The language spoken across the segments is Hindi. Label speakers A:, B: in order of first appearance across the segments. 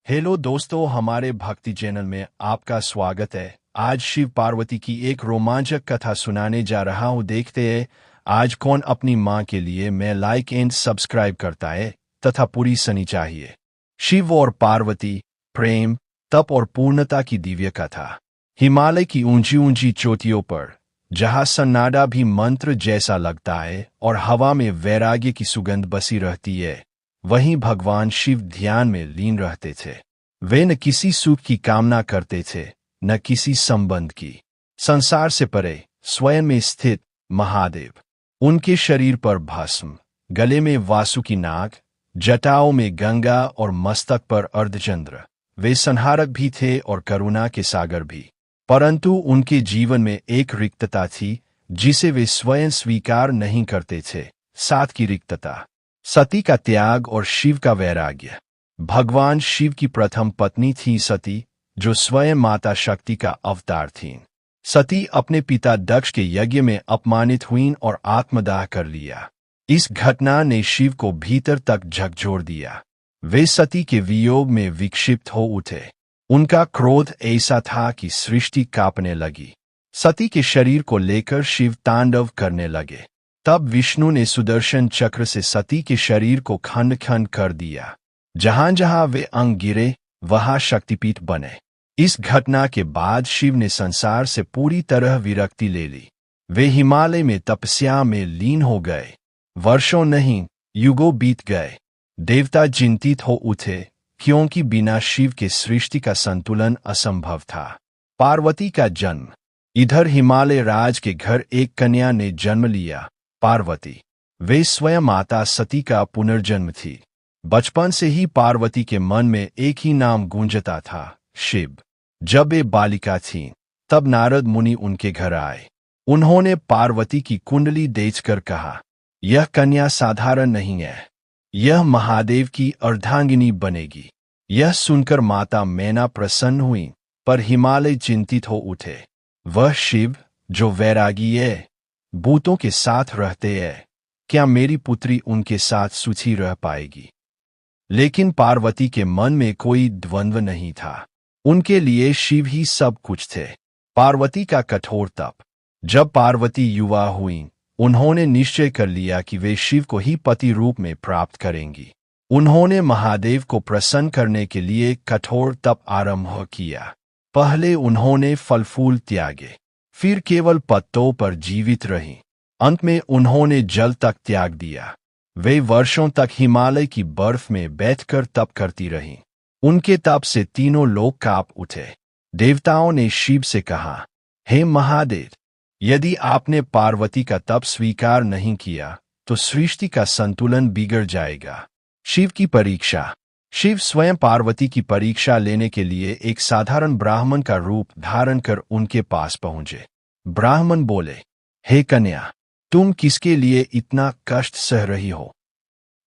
A: हेलो दोस्तों, हमारे भक्ति चैनल में आपका स्वागत है। आज शिव पार्वती की एक रोमांचक कथा सुनाने जा रहा हूँ। देखते हैं आज कौन अपनी माँ के लिए मैं लाइक एंड सब्सक्राइब करता है तथा पूरी सुनी चाहिए। शिव और पार्वती, प्रेम, तप और पूर्णता की दिव्य कथा। हिमालय की ऊंची ऊंची चोटियों पर, जहाँ सन्नाटा भी मंत्र जैसा लगता है और हवा में वैराग्य की सुगंध बसी रहती है, वहीं भगवान शिव ध्यान में लीन रहते थे। वे न किसी सुख की कामना करते थे, न किसी संबंध की। संसार से परे, स्वयं में स्थित महादेव। उनके शरीर पर भस्म, गले में वासुकी नाग, जटाओं में गंगा और मस्तक पर अर्धचंद्र। वे संहारक भी थे और करुणा के सागर भी। परंतु उनके जीवन में एक रिक्तता थी जिसे वे स्वयं स्वीकार नहीं करते थे। सात की रिक्तता, सती का त्याग और शिव का वैराग्य। भगवान शिव की प्रथम पत्नी थी सती, जो स्वयं माता शक्ति का अवतार थीं। सती अपने पिता दक्ष के यज्ञ में अपमानित हुईं और आत्मदाह कर लिया। इस घटना ने शिव को भीतर तक झकझोर दिया। वे सती के वियोग में विक्षिप्त हो उठे। उनका क्रोध ऐसा था कि सृष्टि कांपने लगी। सती के शरीर को लेकर शिव तांडव करने लगे। तब विष्णु ने सुदर्शन चक्र से सती के शरीर को खंड खंड कर दिया। जहां जहां वे अंग गिरे, वहां शक्तिपीठ बने। इस घटना के बाद शिव ने संसार से पूरी तरह विरक्ति ले ली। वे हिमालय में तपस्या में लीन हो गए। वर्षों नहीं, युगों बीत गए। देवता चिंतित हो उठे, क्योंकि बिना शिव के सृष्टि का संतुलन असंभव था। पार्वती का जन्म। इधर हिमालय राज के घर एक कन्या ने जन्म लिया, पार्वती। वे स्वयं माता सती का पुनर्जन्म थी। बचपन से ही पार्वती के मन में एक ही नाम गूंजता था, शिव। जब वे बालिका थीं, तब नारद मुनि उनके घर आए। उन्होंने पार्वती की कुंडली देखकर कहा, यह कन्या साधारण नहीं है, यह महादेव की अर्धांगिनी बनेगी। यह सुनकर माता मैना प्रसन्न हुई, पर हिमालय चिंतित हो उठे। वह शिव, जो वैरागी है, भूतों के साथ रहते हैं, क्या मेरी पुत्री उनके साथ सुखी रह पाएगी? लेकिन पार्वती के मन में कोई द्वंद्व नहीं था। उनके लिए शिव ही सब कुछ थे। पार्वती का कठोर तप। जब पार्वती युवा हुईं, उन्होंने निश्चय कर लिया कि वे शिव को ही पति रूप में प्राप्त करेंगी। उन्होंने महादेव को प्रसन्न करने के लिए कठोर तप आरंभ किया। पहले उन्होंने फल फूल त्यागे, फिर केवल पत्तों पर जीवित रहीं। अंत में उन्होंने जल तक त्याग दिया। वे वर्षों तक हिमालय की बर्फ में बैठकर तप करती रहीं। उनके तप से तीनों लोक कांप उठे। देवताओं ने शिव से कहा, हे महादेव, यदि आपने पार्वती का तप स्वीकार नहीं किया तो सृष्टि का संतुलन बिगड़ जाएगा। शिव की परीक्षा। शिव स्वयं पार्वती की परीक्षा लेने के लिए एक साधारण ब्राह्मण का रूप धारण कर उनके पास पहुंचे। ब्राह्मण बोले, हे कन्या, तुम किसके लिए इतना कष्ट सह रही हो?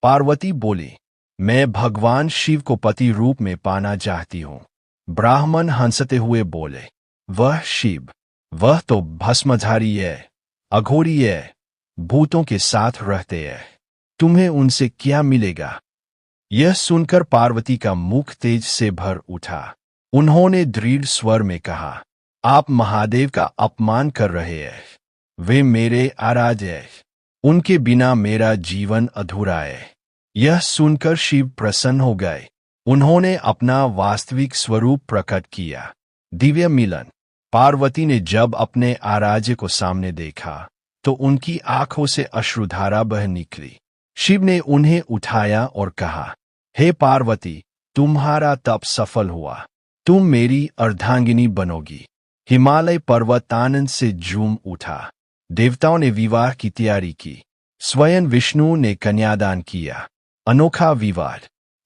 A: पार्वती बोली, मैं भगवान शिव को पति रूप में पाना चाहती हूं। ब्राह्मण हंसते हुए बोले, वह शिव, वह तो भस्मधारी है, अघोरी है, भूतों के साथ रहते हैं। तुम्हें उनसे क्या मिलेगा? यह सुनकर पार्वती का मुख तेज से भर उठा। उन्होंने दृढ़ स्वर में कहा, आप महादेव का अपमान कर रहे हैं। वे मेरे आराध्य हैं। उनके बिना मेरा जीवन अधूरा है। यह सुनकर शिव प्रसन्न हो गए। उन्होंने अपना वास्तविक स्वरूप प्रकट किया। दिव्य मिलन। पार्वती ने जब अपने आराध्य को सामने देखा तो उनकी आंखों से अश्रुधारा बह निकली। शिव ने उन्हें उठाया और कहा, हे पार्वती, तुम्हारा तप सफल हुआ। तुम मेरी अर्धांगिनी बनोगी। हिमालय पर्वत आनंद से झूम उठा। देवताओं ने विवाह की तैयारी की। स्वयं विष्णु ने कन्यादान किया। अनोखा विवाह।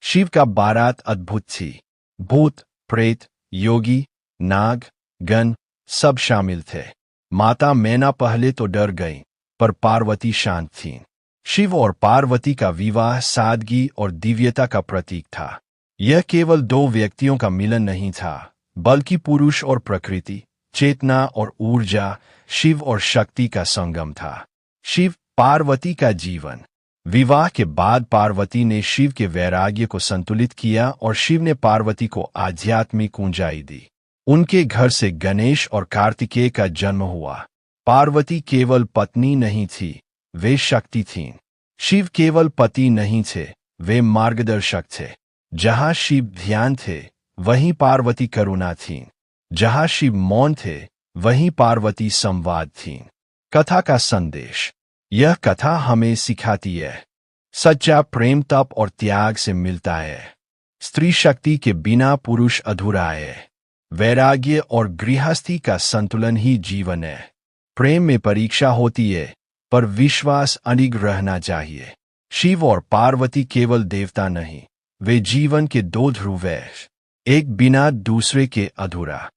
A: शिव का बारात अद्भुत थी। भूत, प्रेत, योगी, नाग, गण सब शामिल थे। माता मैना पहले तो डर गईं, पर पार्वती शांत थीं। शिव और पार्वती का विवाह सादगी और दिव्यता का प्रतीक था। यह केवल दो व्यक्तियों का मिलन नहीं था, बल्कि पुरुष और प्रकृति, चेतना और ऊर्जा, शिव और शक्ति का संगम था। शिव पार्वती का जीवन। विवाह के बाद पार्वती ने शिव के वैराग्य को संतुलित किया और शिव ने पार्वती को आध्यात्मिक ऊंचाई दी। उनके घर से गणेश और कार्तिकेय का जन्म हुआ। पार्वती केवल पत्नी नहीं थी, वे शक्ति थीं। शिव केवल पति नहीं थे, वे मार्गदर्शक थे। जहां शिव ध्यान थे, वहीं पार्वती करुणा थीं। जहां शिव मौन थे, वहीं पार्वती संवाद थीं। कथा का संदेश। यह कथा हमें सिखाती है, सच्चा प्रेम तप और त्याग से मिलता है। स्त्री शक्ति के बिना पुरुष अधूरा है। वैराग्य और गृहस्थी का संतुलन ही जीवन है। प्रेम में परीक्षा होती है, पर विश्वास अडिग रहना चाहिए। शिव और पार्वती केवल देवता नहीं, वे जीवन के दो ध्रुव हैं, एक बिना दूसरे के अधूरा।